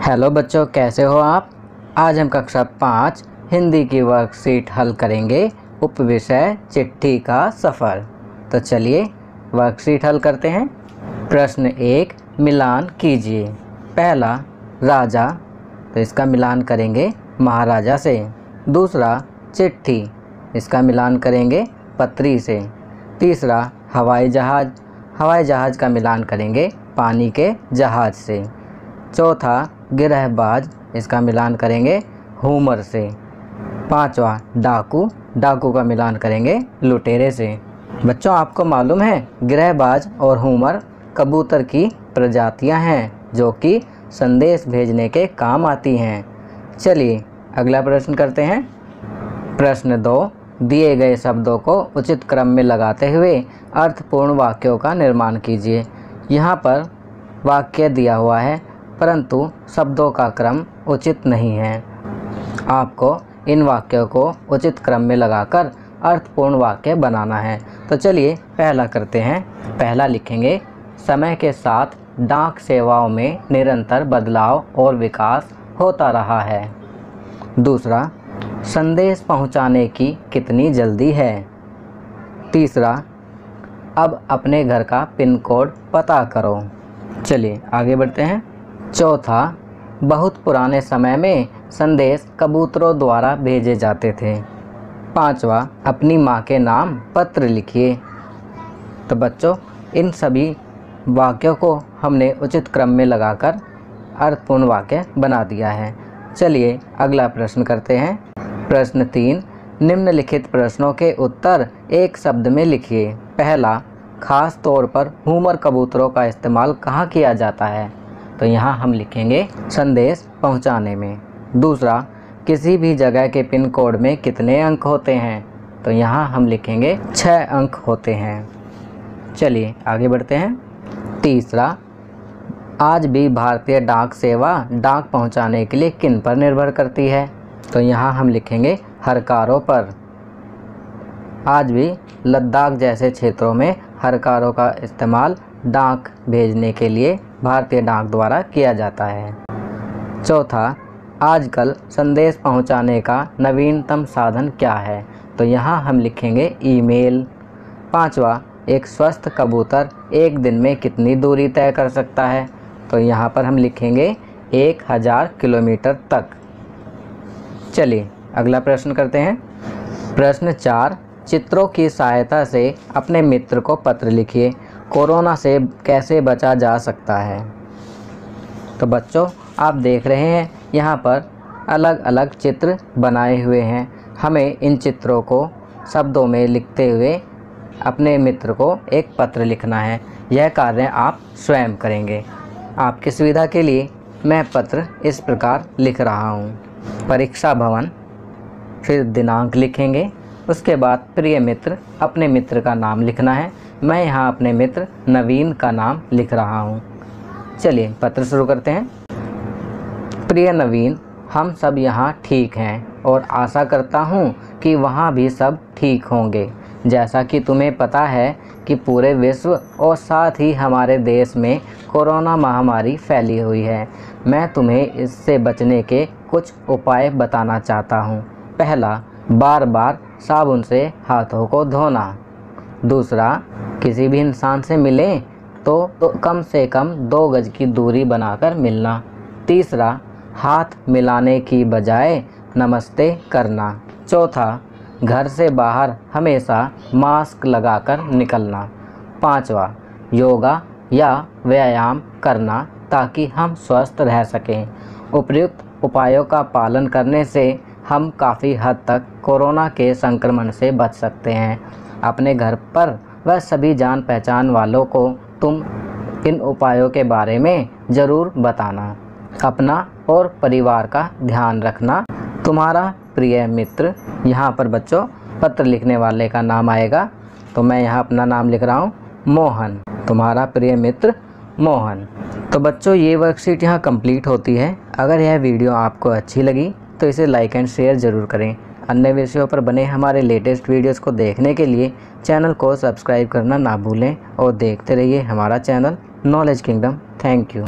Hello बच्चों, कैसे हो आप। आज हम कक्षा 5 हिंदी की वर्कशीट हल करेंगे। उपविषय चिट्ठी का सफ़र। तो चलिए वर्कशीट हल करते हैं। प्रश्न 1, मिलान कीजिए। पहला राजा, तो इसका मिलान करेंगे महाराजा से। दूसरा चिट्ठी, इसका मिलान करेंगे पत्री से। तीसरा हवाई जहाज़ का मिलान करेंगे पानी के जहाज़ से। चौथा गिरहबाज, इसका मिलान करेंगे हुमर से। पांचवा डाकू का मिलान करेंगे लुटेरे से। बच्चों, आपको मालूम है गिरहबाज और हुमर कबूतर की प्रजातियां हैं जो कि संदेश भेजने के काम आती हैं। चलिए अगला प्रश्न करते हैं। प्रश्न 2, दिए गए शब्दों को उचित क्रम में लगाते हुए अर्थपूर्ण वाक्यों का निर्माण कीजिए। यहाँ पर वाक्य दिया हुआ है परंतु शब्दों का क्रम उचित नहीं है। आपको इन वाक्यों को उचित क्रम में लगाकर अर्थपूर्ण वाक्य बनाना है। तो चलिए पहला करते हैं। पहला लिखेंगे, समय के साथ डाक सेवाओं में निरंतर बदलाव और विकास होता रहा है। दूसरा, संदेश पहुंचाने की कितनी जल्दी है। तीसरा, अब अपने घर का पिन कोड पता करो। चलिए आगे बढ़ते हैं। चौथा, बहुत पुराने समय में संदेश कबूतरों द्वारा भेजे जाते थे। पांचवा, अपनी माँ के नाम पत्र लिखिए। तो बच्चों, इन सभी वाक्यों को हमने उचित क्रम में लगाकर अर्थपूर्ण वाक्य बना दिया है। चलिए अगला प्रश्न करते हैं। प्रश्न 3, निम्नलिखित प्रश्नों के उत्तर एक शब्द में लिखिए। पहला, खास तौर पर हुमर कबूतरों का इस्तेमाल कहाँ किया जाता है। तो यहाँ हम लिखेंगे संदेश पहुँचाने में। दूसरा, किसी भी जगह के पिन कोड में कितने अंक होते हैं। तो यहाँ हम लिखेंगे 6 अंक होते हैं। चलिए आगे बढ़ते हैं। तीसरा, आज भी भारतीय डाक सेवा डाक पहुँचाने के लिए किन पर निर्भर करती है। तो यहाँ हम लिखेंगे हरकारों पर। आज भी लद्दाख जैसे क्षेत्रों में हरकारों का इस्तेमाल डाक भेजने के लिए भारतीय डाक द्वारा किया जाता है। चौथा, आजकल संदेश पहुंचाने का नवीनतम साधन क्या है। तो यहाँ हम लिखेंगे ईमेल। पांचवा, एक स्वस्थ कबूतर एक दिन में कितनी दूरी तय कर सकता है। तो यहाँ पर हम लिखेंगे 1000 किलोमीटर तक। चलिए अगला प्रश्न करते हैं। प्रश्न 4, चित्रों की सहायता से अपने मित्र को पत्र लिखिए। कोरोना से कैसे बचा जा सकता है। तो बच्चों, आप देख रहे हैं यहाँ पर अलग अलग चित्र बनाए हुए हैं। हमें इन चित्रों को शब्दों में लिखते हुए अपने मित्र को एक पत्र लिखना है। यह कार्य आप स्वयं करेंगे। आपकी सुविधा के लिए मैं पत्र इस प्रकार लिख रहा हूँ। परीक्षा भवन, फिर दिनांक लिखेंगे। उसके बाद प्रिय मित्र, अपने मित्र का नाम लिखना है। मैं यहाँ अपने मित्र नवीन का नाम लिख रहा हूँ। चलिए पत्र शुरू करते हैं। प्रिय नवीन, हम सब यहाँ ठीक हैं और आशा करता हूँ कि वहाँ भी सब ठीक होंगे। जैसा कि तुम्हें पता है कि पूरे विश्व और साथ ही हमारे देश में कोरोना महामारी फैली हुई है। मैं तुम्हें इससे बचने के कुछ उपाय बताना चाहता हूँ। पहला, बार बार साबुन से हाथों को धोना। दूसरा, किसी भी इंसान से मिलें तो कम से कम 2 गज की दूरी बनाकर मिलना। तीसरा, हाथ मिलाने की बजाय नमस्ते करना। चौथा, घर से बाहर हमेशा मास्क लगाकर निकलना। पांचवा, योगा या व्यायाम करना ताकि हम स्वस्थ रह सकें। उपर्युक्त उपायों का पालन करने से हम काफ़ी हद तक कोरोना के संक्रमण से बच सकते हैं। अपने घर पर व सभी जान पहचान वालों को तुम इन उपायों के बारे में ज़रूर बताना। अपना और परिवार का ध्यान रखना। तुम्हारा प्रिय मित्र। यहाँ पर बच्चों पत्र लिखने वाले का नाम आएगा, तो मैं यहाँ अपना नाम लिख रहा हूँ मोहन। तुम्हारा प्रिय मित्र मोहन। तो बच्चों, ये वर्कशीट यहाँ कंप्लीट होती है। अगर यह वीडियो आपको अच्छी लगी तो इसे लाइक एंड शेयर ज़रूर करें। अन्य विषयों पर बने हमारे लेटेस्ट वीडियोस को देखने के लिए चैनल को सब्सक्राइब करना ना भूलें और देखते रहिए हमारा channel knowledge kingdom. Thank you.